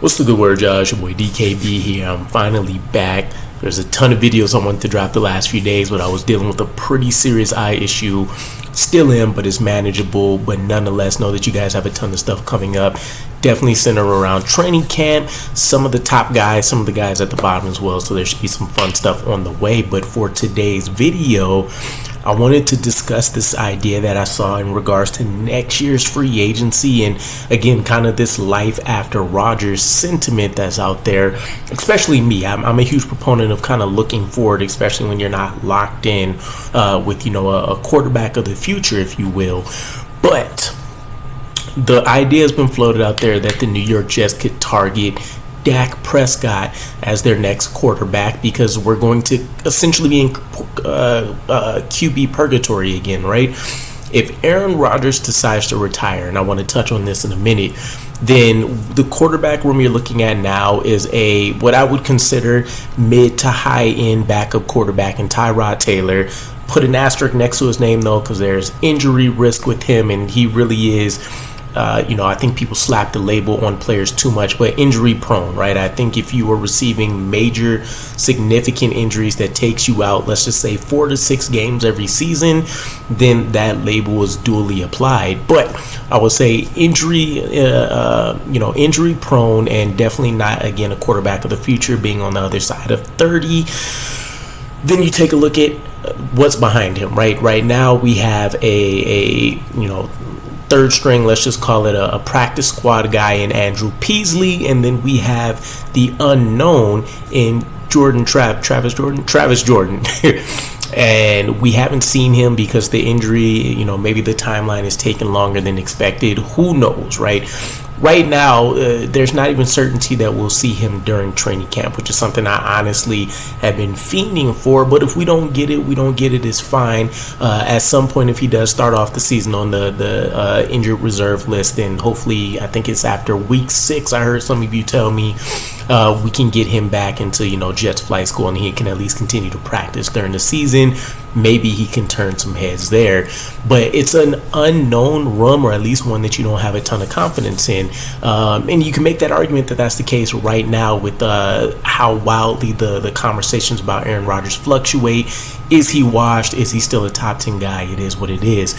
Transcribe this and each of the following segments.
What's the good word, Josh? Your boy DKB here. I'm finally back. There's a ton of videos I wanted to drop the last few days, but I was dealing with a pretty serious eye issue. Still am, but it's manageable. But nonetheless, know that you guys have a ton of stuff coming up. Definitely centered around training camp, some of the top guys, some of the guys at the bottom as well. So there should be some fun stuff on the way. But for today's video, I wanted to discuss this idea that I saw in regards to next year's free agency, and again, kind of this life after Rodgers sentiment that's out there. Especially me, I'm a huge proponent of kind of looking forward, especially when you're not locked in with a quarterback of the future, if you will. But the idea has been floated out there that the New York Jets could target Dak Prescott as their next quarterback, because we're going to essentially be in QB purgatory again, right? If Aaron Rodgers decides to retire, and I want to touch on this in a minute, then the quarterback room you're looking at now is what I would consider mid to high end backup quarterback in Tyrod Taylor. Put an asterisk next to his name though, because there's injury risk with him, and he really is. I think people slap the label on players too much, but injury prone, right? I think if you are receiving major significant injuries that takes you out, let's just say 4 to 6 games every season, then that label is duly applied. But I would say injury prone, and definitely not, again, a quarterback of the future, being on the other side of 30. Then you take a look at what's behind him, right? Right now we have a third string, let's just call it a practice squad guy in Andrew Peasley, and then we have the unknown in Travis Jordan. And we haven't seen him because the injury, maybe the timeline is taking longer than expected. Who knows, right? Right now, there's not even certainty that we'll see him during training camp, which is something I honestly have been fiending for. But if we don't get it, we don't get it. It's fine. At some point, if he does start off the season on the injured reserve list, then hopefully, I think it's after week 6, I heard some of you tell me, we can get him back into, Jets flight school, and he can at least continue to practice during the season. Maybe he can turn some heads there, but it's an unknown room, or at least one that you don't have a ton of confidence in. And you can make that argument that that's the case right now with how wildly the conversations about Aaron Rodgers fluctuate. Is he washed? Is he still a top 10 guy? It is what it is.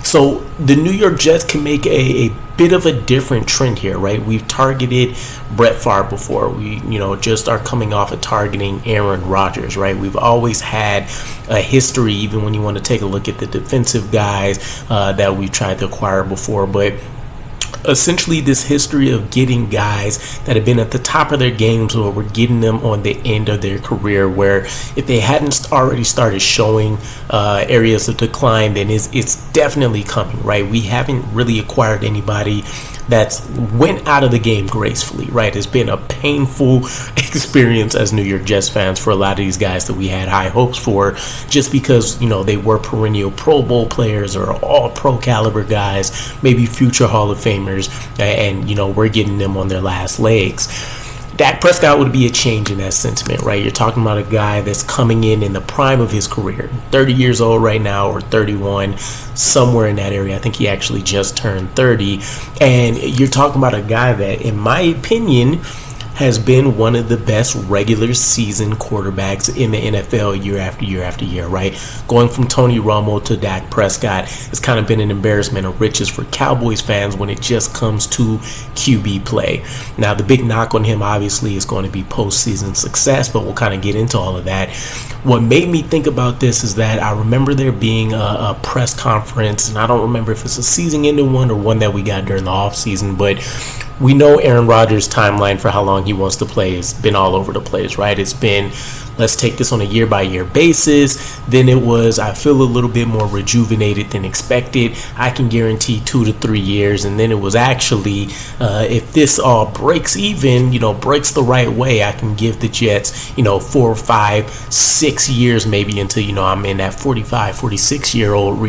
So the New York Jets can make a bit of a different trend here, right? We've targeted Brett Favre before. We, just are coming off of targeting Aaron Rodgers, right? We've always had a history, even when you want to take a look at the defensive guys that we've tried to acquire before. But essentially this history of getting guys that have been at the top of their games, or we're getting them on the end of their career, where if they hadn't already started showing areas of decline, then it's definitely coming, right? We haven't really acquired anybody that's went out of the game gracefully, right? It's been a painful experience as New York Jets fans for a lot of these guys that we had high hopes for, just because, they were perennial Pro Bowl players or all pro caliber guys, maybe future Hall of Famers, and, we're getting them on their last legs. Dak Prescott would be a change in that sentiment, right? You're talking about a guy that's coming in the prime of his career, 30 years old right now, or 31, somewhere in that area. I think he actually just turned 30. And you're talking about a guy that, in my opinion, has been one of the best regular season quarterbacks in the NFL year after year after year, right? Going from Tony Romo to Dak Prescott has kind of been an embarrassment of riches for Cowboys fans when it just comes to QB play. Now, the big knock on him obviously is going to be postseason success, but we'll kind of get into all of that. What made me think about this is that I remember there being a press conference, and I don't remember if it's a season-ending one or one that we got during the offseason, but we know Aaron Rodgers' timeline for how long he wants to play has been all over the place, right? It's been, let's take this on a year-by-year basis. Then it was, I feel a little bit more rejuvenated than expected. I can guarantee 2 to 3 years. And then it was actually, if this all breaks even, breaks the right way, I can give the Jets, 4, 5, 6 years maybe until, I'm in that 45, 46-year-old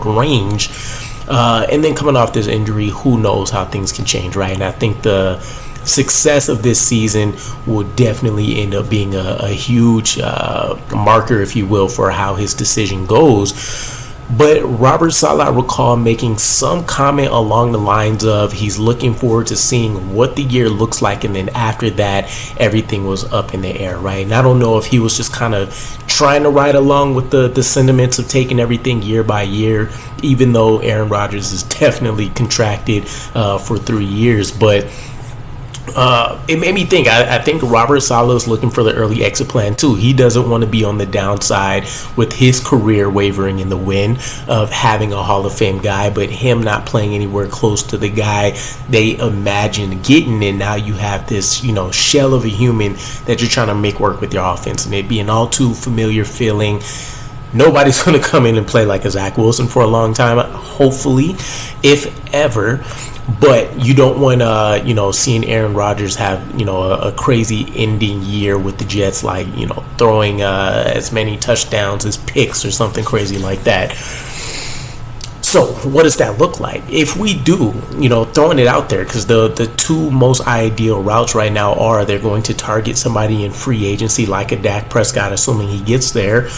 range. And then coming off this injury, who knows how things can change, right? And I think the success of this season will definitely end up being a huge marker, if you will, for how his decision goes. But Robert Saleh, I recall making some comment along the lines of he's looking forward to seeing what the year looks like, and then after that, everything was up in the air, right? And I don't know if he was just kind of trying to ride along with the sentiments of taking everything year by year, even though Aaron Rodgers is definitely contracted for 3 years. But it made me think. I think Robert Saleh is looking for the early exit plan too. He doesn't want to be on the downside with his career wavering in the wind of having a Hall of Fame guy, but him not playing anywhere close to the guy they imagined getting. And now you have this, shell of a human that you're trying to make work with your offense, and it being all too familiar feeling. Nobody's going to come in and play like a Zach Wilson for a long time, hopefully, if ever. But you don't want seeing Aaron Rodgers have, a crazy ending year with the Jets, like, throwing as many touchdowns as picks or something crazy like that. So what does that look like? If we do, throwing it out there, because the two most ideal routes right now are they're going to target somebody in free agency like a Dak Prescott, assuming he gets there,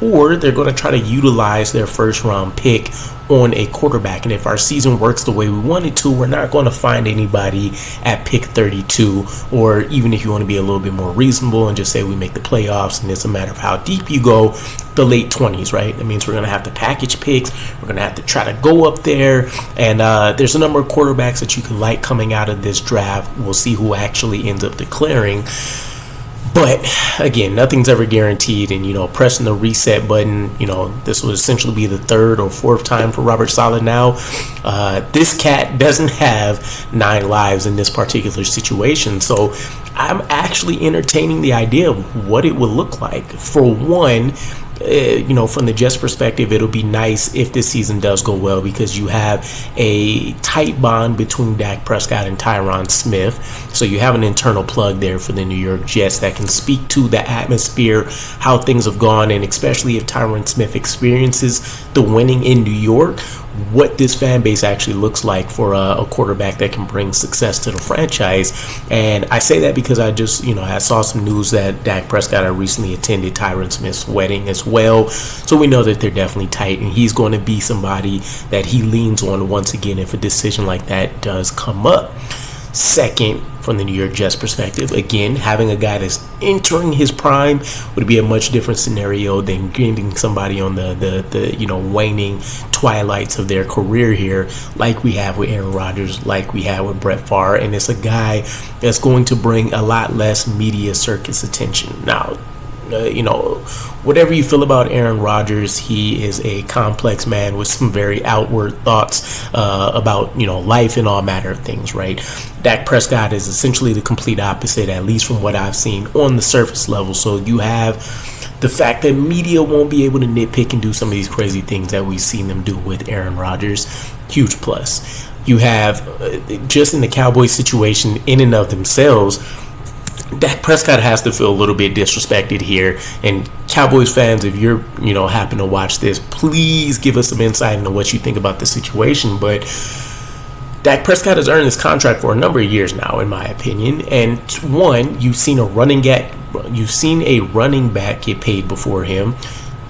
or they're going to try to utilize their first round pick on a quarterback. And if our season works the way we want it to, we're not going to find anybody at pick 32, or even if you want to be a little bit more reasonable and just say we make the playoffs and it's a matter of how deep you go, the late 20s, right? That means we're going to have to package picks. We're going to have to try to go up there. And there's a number of quarterbacks that you can like coming out of this draft. We'll see who actually ends up declaring. But again, nothing's ever guaranteed, and pressing the reset button, this would essentially be the third or fourth time for Robert Saleh now. This cat doesn't have 9 lives in this particular situation, so I'm actually entertaining the idea of what it would look like. For one, from the Jets perspective, it'll be nice if this season does go well, because you have a tight bond between Dak Prescott and Tyron Smith. So you have an internal plug there for the New York Jets that can speak to the atmosphere, how things have gone, and especially if Tyron Smith experiences the winning in New York, what this fan base actually looks like for a quarterback that can bring success to the franchise. And I say that because I just, I saw some news that Dak Prescott had recently attended Tyron Smith's wedding as well. So we know that they're definitely tight, and he's going to be somebody that he leans on once again if a decision like that does come up. Second, from the New York Jets perspective, again, having a guy that's entering his prime would be a much different scenario than getting somebody on the waning twilights of their career here, like we have with Aaron Rodgers, like we have with Brett Favre. And it's a guy that's going to bring a lot less media circus attention. Now, whatever you feel about Aaron Rodgers, he is a complex man with some very outward thoughts about, life and all matter of things, right? Dak Prescott is essentially the complete opposite, at least from what I've seen on the surface level. So you have the fact that media won't be able to nitpick and do some of these crazy things that we've seen them do with Aaron Rodgers. Huge plus. You have, just in the Cowboys situation in and of themselves, Dak Prescott has to feel a little bit disrespected here. And Cowboys fans, if you're, happen to watch this, please give us some insight into what you think about the situation. But Dak Prescott has earned this contract for a number of years now, in my opinion. And one, you've seen a running back get paid before him.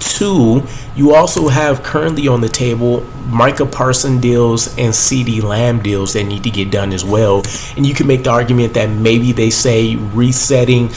Two, you also have currently on the table Micah Parsons deals and CeeDee Lamb deals that need to get done as well. And you can make the argument that maybe they say resetting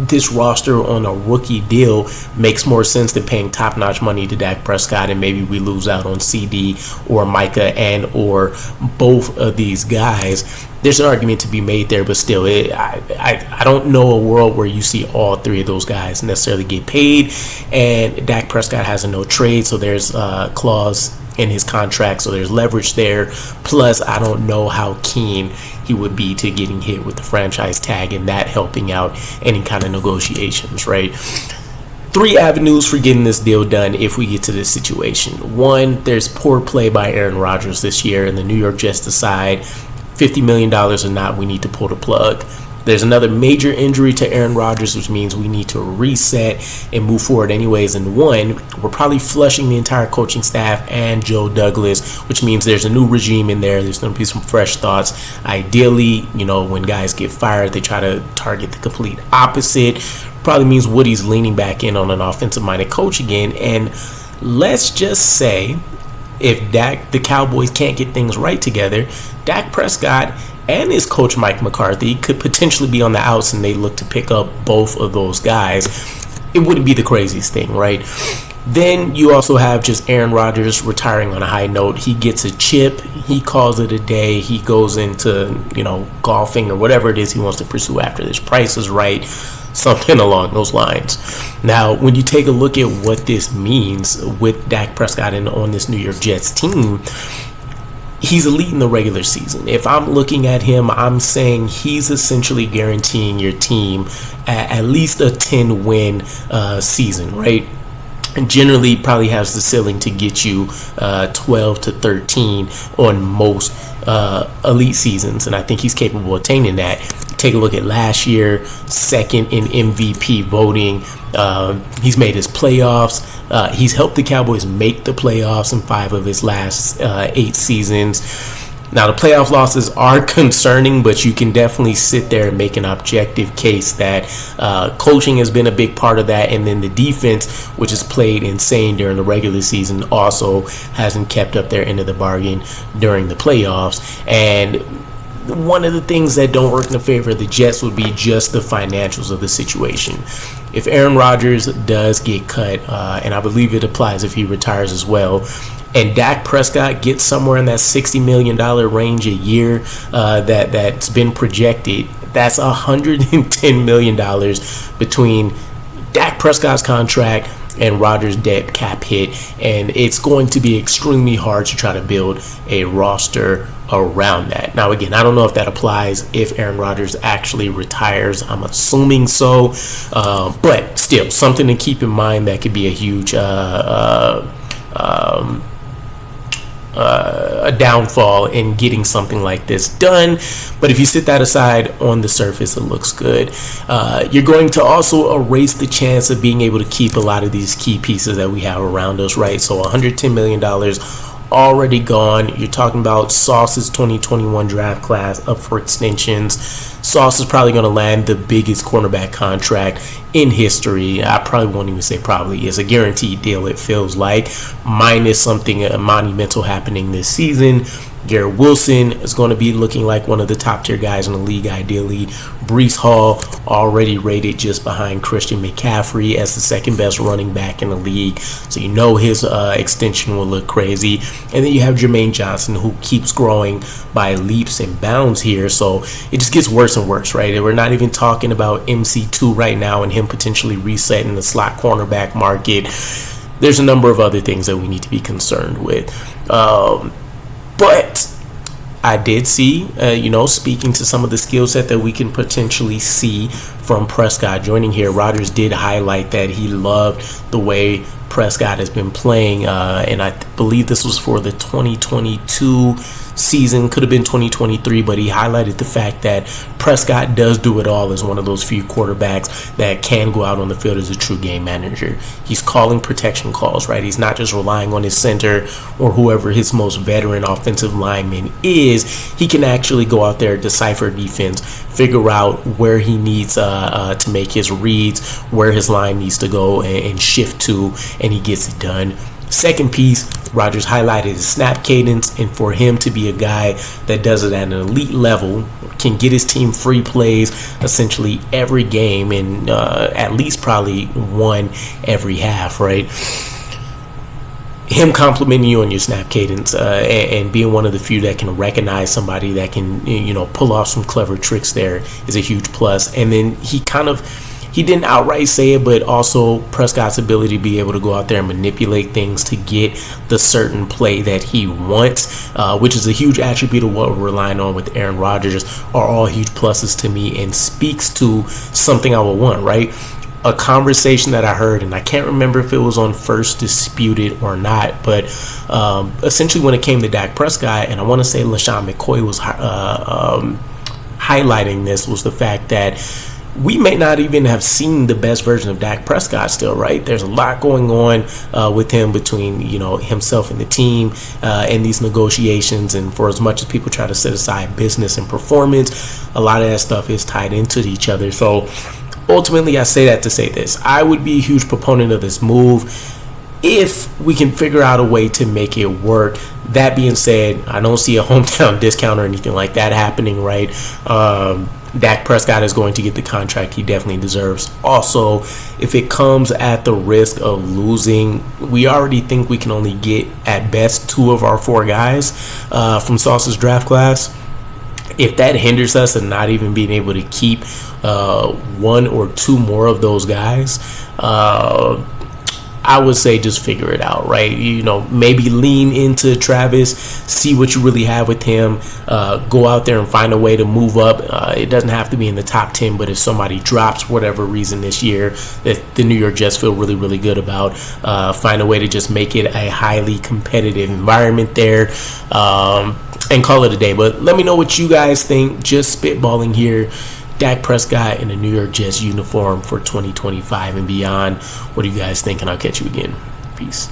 this roster on a rookie deal makes more sense than paying top-notch money to Dak Prescott, and maybe we lose out on CD or Micah and or both of these guys. There's an argument to be made there, but still, I don't know a world where you see all three of those guys necessarily get paid. And Dak Prescott has a no trade, so there's a clause in his contract, so there's leverage there. Plus, I don't know how keen he would be to getting hit with the franchise tag and that helping out any kind of negotiations, right? 3 avenues for getting this deal done if we get to this situation. One, there's poor play by Aaron Rodgers this year, and the New York Jets decide $50 million or not, we need to pull the plug. There's another major injury to Aaron Rodgers, which means we need to reset and move forward anyways. And one, we're probably flushing the entire coaching staff and Joe Douglas, which means there's a new regime in there. There's going to be some fresh thoughts. Ideally, when guys get fired, they try to target the complete opposite. Probably means Woody's leaning back in on an offensive-minded coach again. And let's just say if the Cowboys can't get things right together, Dak Prescott and his coach Mike McCarthy could potentially be on the outs, and they look to pick up both of those guys. It wouldn't be the craziest thing, right? Then you also have just Aaron Rodgers retiring on a high note. He gets a chip. He calls it a day. He goes into, golfing or whatever it is he wants to pursue after this. Price is right. Something along those lines. Now, when you take a look at what this means with Dak Prescott and on this New York Jets team, he's elite in the regular season. If I'm looking at him, I'm saying he's essentially guaranteeing your team at least a 10-win season, right? And generally probably has the ceiling to get you 12 to 13 on most elite seasons, and I think he's capable of attaining that. Take a look at last year, second in MVP voting. He's made his playoffs. He's helped the Cowboys make the playoffs in 5 of his last 8 seasons. Now, the playoff losses are concerning, but you can definitely sit there and make an objective case that coaching has been a big part of that, and then the defense, which has played insane during the regular season, also hasn't kept up their end of the bargain during the playoffs. And one of the things that don't work in the favor of the Jets would be just the financials of the situation. If Aaron Rodgers does get cut, and I believe it applies if he retires as well, and Dak Prescott gets somewhere in that $60 million range a year that's been projected, that's $110 million between Dak Prescott's contract and Rodgers' dead cap hit, and it's going to be extremely hard to try to build a roster around that. Now, again, I don't know if that applies if Aaron Rodgers actually retires. I'm assuming so, but still, something to keep in mind that could be a huge a downfall in getting something like this done. But if you set that aside, on the surface it looks good. You're going to also erase the chance of being able to keep a lot of these key pieces that we have around us, right? So $110 million already gone. You're talking about Sauce's 2021 draft class up for extensions. Sauce is probably going to land the biggest cornerback contract in history. I probably won't even say probably. It's a guaranteed deal, it feels like, minus something monumental happening this season. Garrett Wilson is going to be looking like one of the top tier guys in the league, ideally. Breece Hall already rated just behind Christian McCaffrey as the second best running back in the league, so you know his extension will look crazy. And then you have Jermaine Johnson, who keeps growing by leaps and bounds here, so it just gets worse and worse, right? And we're not even talking about MC2 right now and him potentially resetting the slot cornerback market. There's a number of other things that we need to be concerned with. But I did see, speaking to some of the skill set that we can potentially see from Prescott joining here, Rodgers did highlight that he loved the way Prescott has been playing, and I believe this was for the 2022 season, could have been 2023, but he highlighted the fact that Prescott does do it all as one of those few quarterbacks that can go out on the field as a true game manager. He's calling protection calls, right? He's not just relying on his center or whoever his most veteran offensive lineman is. He can actually go out there, decipher defense, figure out where he needs to make his reads, where his line needs to go and shift to, and he gets it done. Second piece, Rodgers highlighted his snap cadence, and for him to be a guy that does it at an elite level, can get his team free plays essentially every game, and at least probably one every half, right? Him complimenting you on your snap cadence and being one of the few that can recognize somebody that can, pull off some clever tricks there is a huge plus. And then he didn't outright say it, but also Prescott's ability to be able to go out there and manipulate things to get the certain play that he wants, which is a huge attribute of what we're relying on with Aaron Rodgers, are all huge pluses to me and speaks to something I would want, right? A conversation that I heard, and I can't remember if it was on First Disputed or not, but essentially when it came to Dak Prescott, and I want to say LaShawn McCoy was highlighting this, was the fact that we may not even have seen the best version of Dak Prescott still, right? There's a lot going on with him between, himself and the team and these negotiations. And for as much as people try to set aside business and performance, a lot of that stuff is tied into each other. So ultimately, I say that to say this. I would be a huge proponent of this move. if we can figure out a way to make it work. That being said, I don't see a hometown discount or anything like that happening, right? Dak Prescott is going to get the contract he definitely deserves. Also, if it comes at the risk of losing, we already think we can only get at best 2 of our 4 guys from Sauce's draft class. If that hinders us and not even being able to keep 1 or 2 more of those guys, I would say just figure it out, right? Maybe lean into Travis, see what you really have with him, go out there and find a way to move up. It doesn't have to be in the top 10, but if somebody drops for whatever reason this year that the New York Jets feel really, really good about, find a way to just make it a highly competitive environment there, and call it a day. But let me know what you guys think. Just spitballing here. Dak Prescott in a New York Jets uniform for 2025 and beyond. What do you guys think? And I'll catch you again. Peace.